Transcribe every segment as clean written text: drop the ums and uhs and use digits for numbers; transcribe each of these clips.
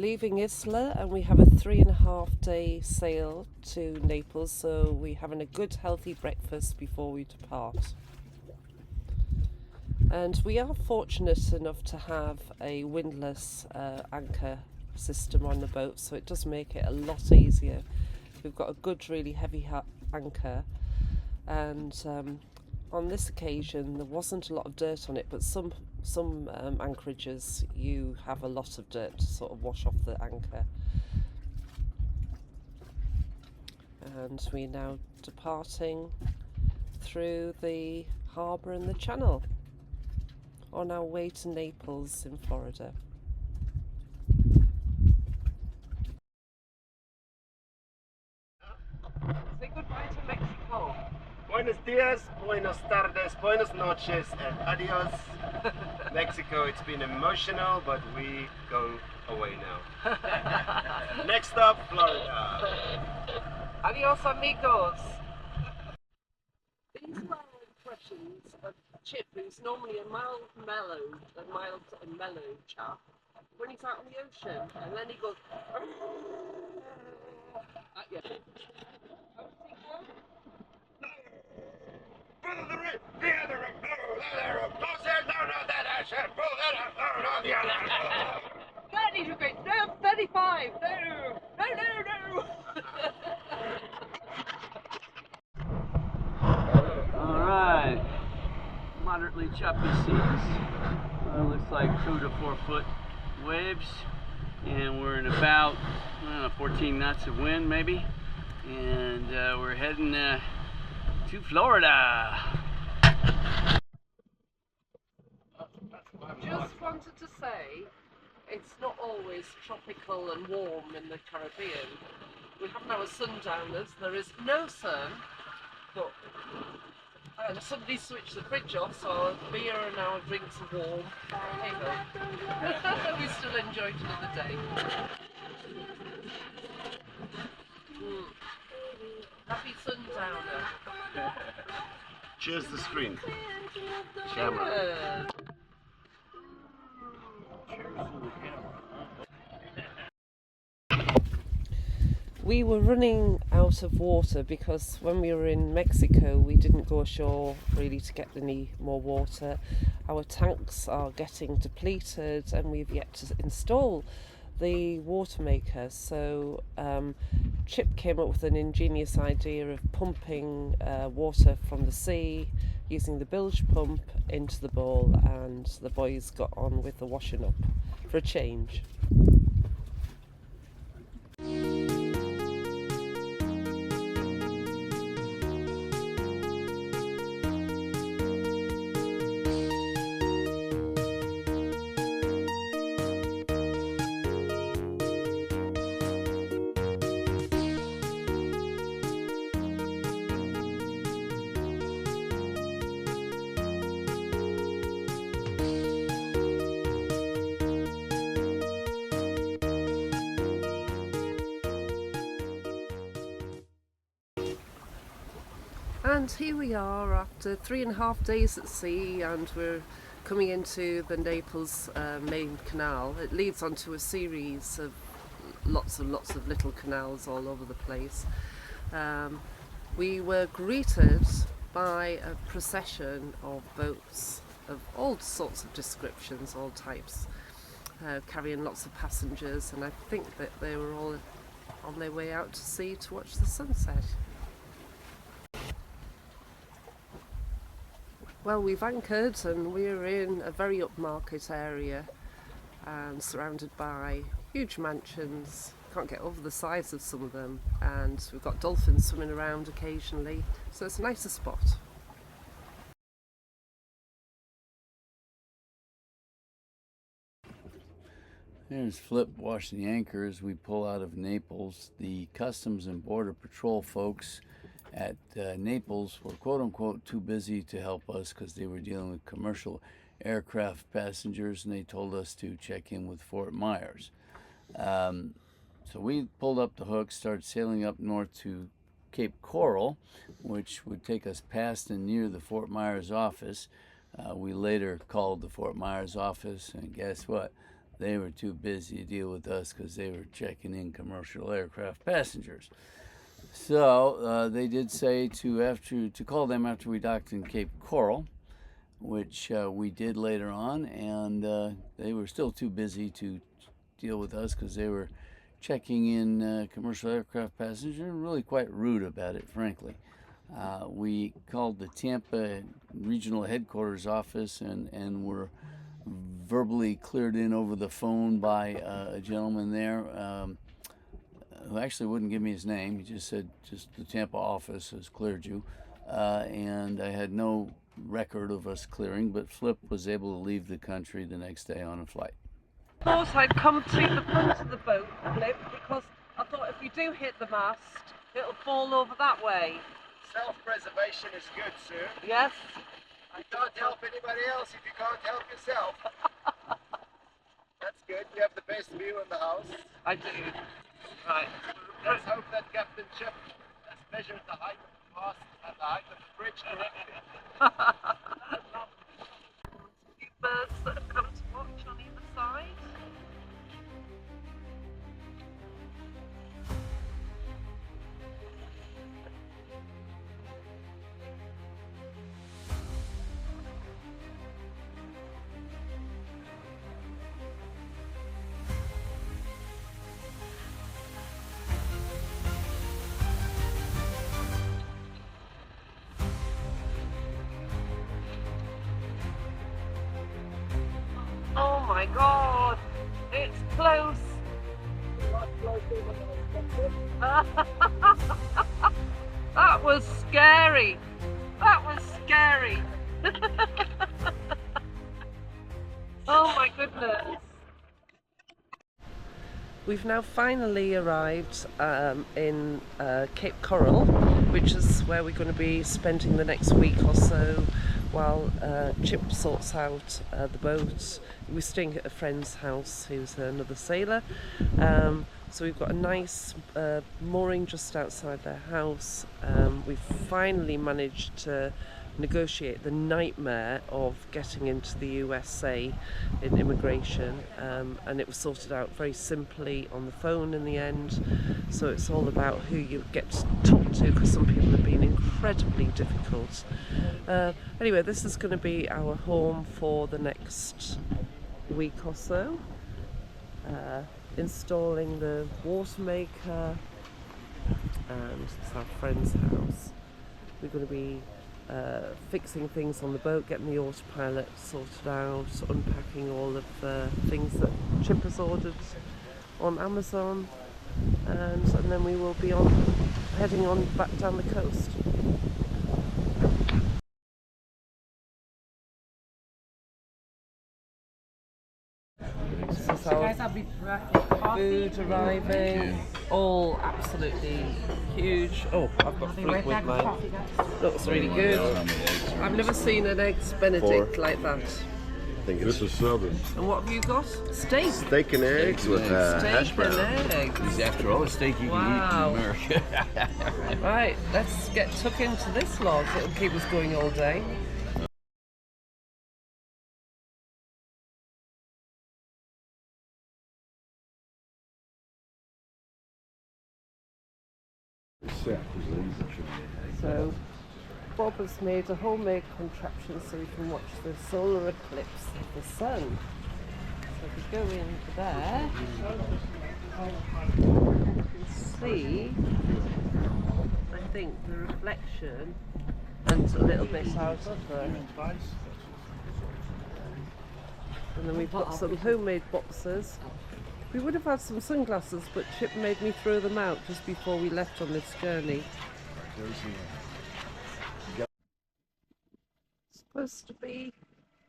leaving Isla and we have a 3.5 day sail to Naples, so we're having a good healthy breakfast before we depart. And we are fortunate enough to have a windlass anchor system on the boat, so it does make it a lot easier. We've got a good, really heavy anchor, and on this occasion there wasn't a lot of dirt on it, but some anchorages you have a lot of dirt to sort of wash off the anchor. And we're now departing through the harbour and the channel on our way to Naples in Florida. Say goodbye to Mexico. Buenos dias, buenos tardes, buenos noches, and adios. Mexico, it's been emotional, but we go away now. Next stop, Florida. Adios, amigos. These are our impressions of Chip, who's normally a mild and mellow chap, when he's out on the ocean, and then he goes at you. How does he go? That is great. No, 35. No. All right, moderately choppy seas. Looks like 2 to 4 foot waves, and we're in about 14 knots of wind maybe, and we're heading to Florida. Just wanted to say, it's not always tropical and warm in the Caribbean. We have our sundowners. There is no sun, but somebody switched the fridge off, so our beer and our drinks are warm. Hey ho. We still enjoyed another day. Happy sundowner. Cheers the screen. Camera. We were running out of water because when we were in Mexico we didn't go ashore really to get any more water. Our tanks are getting depleted and we've yet to install the water maker, so Chip came up with an ingenious idea of pumping water from the sea using the bilge pump into the bowl, and the boys got on with the washing up for a change. And here we are after 3.5 days at sea, and we're coming into the Naples main canal. It leads onto a series of lots of little canals all over the place. We were greeted by a procession of boats of all sorts of descriptions, all types, carrying lots of passengers, and I think that they were all on their way out to sea to watch the sunset. Well, we've anchored and we're in a very upmarket area and surrounded by huge mansions. Can't get over the size of some of them, and we've got dolphins swimming around occasionally, so it's a nicer spot. There's Flip washing the anchors. We pull out of Naples. The Customs and Border Patrol folks at Naples were quote-unquote too busy to help us because they were dealing with commercial aircraft passengers, and they told us to check in with Fort Myers. So we pulled up the hook, started sailing up north to Cape Coral, which would take us past and near the Fort Myers office. We later called the Fort Myers office, and guess what? they were too busy to deal with us because they were checking in commercial aircraft passengers. So they did say to call them after we docked in Cape Coral, which we did later on, and they were still too busy to deal with us because they were checking in commercial aircraft passengers, and really quite rude about it, frankly. We called the Tampa Regional Headquarters office and were verbally cleared in over the phone by a gentleman there who actually wouldn't give me his name. He just said, just the Tampa office has cleared you. And I had no record of us clearing, but Flip was able to leave the country the next day on a flight. Of course, I'd come to the front of the boat, Flip, because I thought if you do hit the mast, it'll fall over that way. Self-preservation is good, sir. Yes. You can't help anybody else if you can't help yourself. That's good. You have the best view in the house. I do. Right. Let's hope that Captain Chip has measured the height of the mast and the height of the bridge correctly. A few birds that have come to watch on either side. Oh my God, it's close. That was scary. That was scary. Oh my goodness. We've now finally arrived in Cape Coral, which is where we're going to be spending the next week or so while Chip sorts out the boat. We're staying at a friend's house who's another sailor. So we've got a nice mooring just outside their house. We've finally managed to negotiate the nightmare of getting into the USA in immigration, and it was sorted out very simply on the phone in the end. So it's all about who you get to talk to, because some people have been incredibly difficult. Anyway, this is going to be our home for the next week or so. Installing the water maker, and it's our friend's house. We're going to be fixing things on the boat, getting the autopilot sorted out, unpacking all of the things that Chip has ordered on Amazon, and then we will be heading on back down the coast. This is our food arriving, all absolutely huge. Oh, I've got fruit with mine. Looks really good. I've never seen an eggs Benedict like that. I think it's This is Southern. And what have you got? Steak. steak and eggs with hash Steak brown. and eggs. Because after all the steak you can Wow. eat in America. Right, let's get tuck into this log. It'll keep us going all day. So Bob has made a homemade contraption so we can watch the solar eclipse of the sun. So if we go into there, you can see, I think, the reflection and a little bit out of there. And then we've got some homemade boxes. We would have had some sunglasses, but Chip made me throw them out just before we left on this journey. It's supposed to be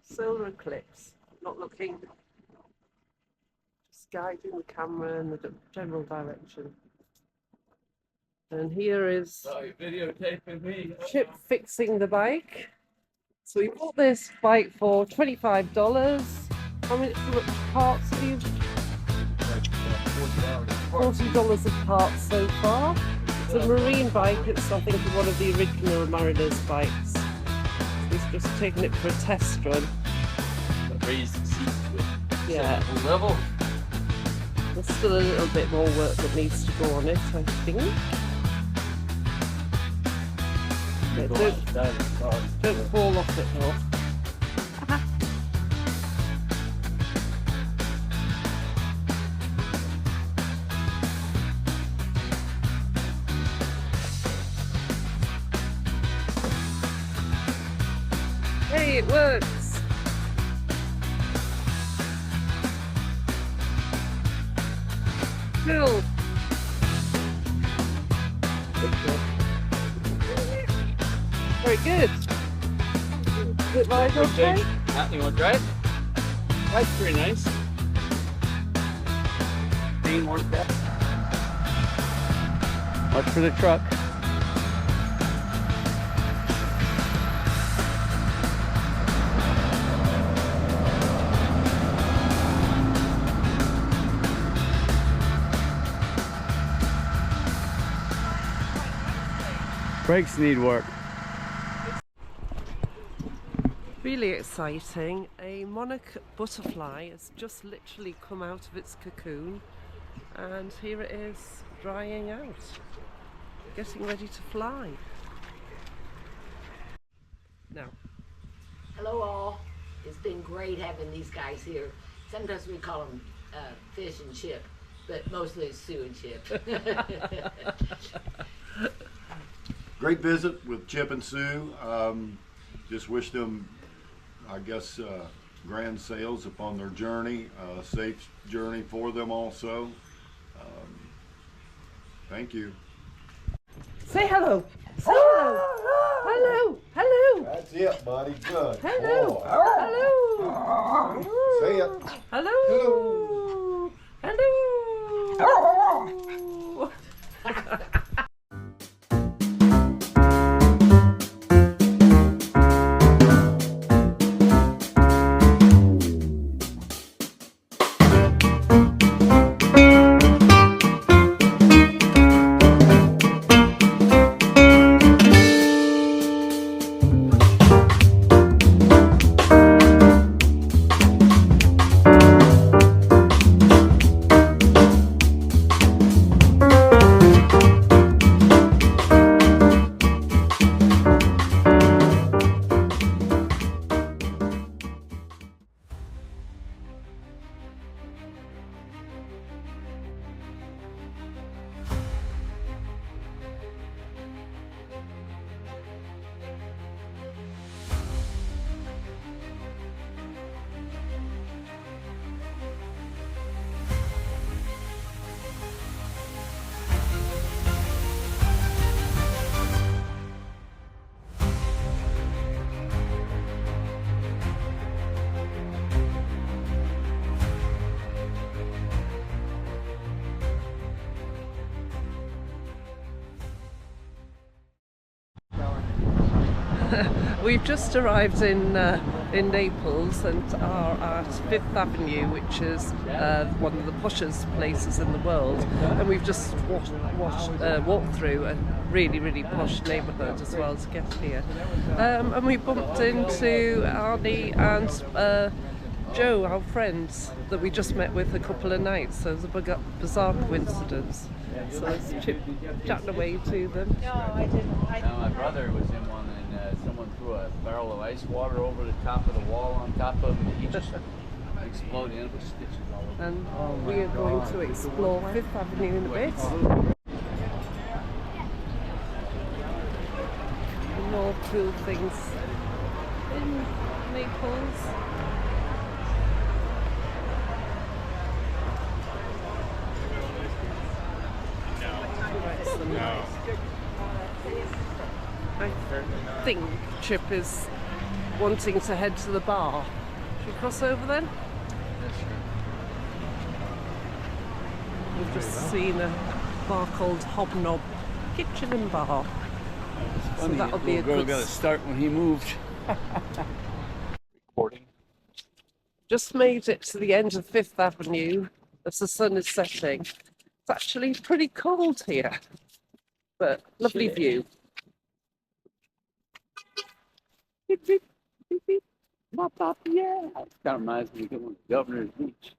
solar eclipse. Not looking, just guiding the camera in the general direction. And here is Videotaping me. Chip fixing the bike. So we bought this bike for $25. How many parts have you? $40 of parts so far. It's a marine bike. It's, I think, one of the original Mariner's bikes. He's just taken it for a test run. Raised the seats with. Yeah. Simple level. There's still a little bit more work that needs to go on it, I think. Yeah, don't fall off it though. Hey, it works! Cool! Very good. Is it right okay? You want to try it? That's pretty nice. Being worth that. Watch for the truck. Brakes need work. Really exciting. A monarch butterfly has just literally come out of its cocoon, and here it is drying out, getting ready to fly. Now, Hello all. It's been great having these guys here. Sometimes we call them fish and chip, but mostly it's Sue and Chip. Great visit with Chip and Sue. Just wish them, I guess, grand sails upon their journey, safe journey for them also. Thank you. say hello. Say hello. Hello. Hello. That's it, buddy. Good. Hello. Boy. Hello. Say it. Hello. Hello. We've just arrived in Naples and are at Fifth Avenue, which is one of the poshest places in the world. And we've just walked through a really posh neighbourhood as well to get here. And we bumped into Arnie and Joe, our friends that we just met with a couple of nights. So it was a bizarre coincidence. So I was chatting away to them. Now my brother was in one, and someone threw a barrel of ice water over the top of the wall on top of him, and he just exploded in with stitches all over. And we are going to explore Fifth Avenue in a bit. More cool things in Naples. I think Chip is wanting to head to the bar. Should we cross over then? We've just seen a bar called Hobnob Kitchen and Bar. So that'll be a girl good... got to start when he moved. Recording. Just made it to the end of Fifth Avenue as the sun is setting. It's actually pretty cold here, but lovely view. Beep, beep, beep, beep. Pop, pop, yeah. It kind of reminds me of going to Governor's Beach.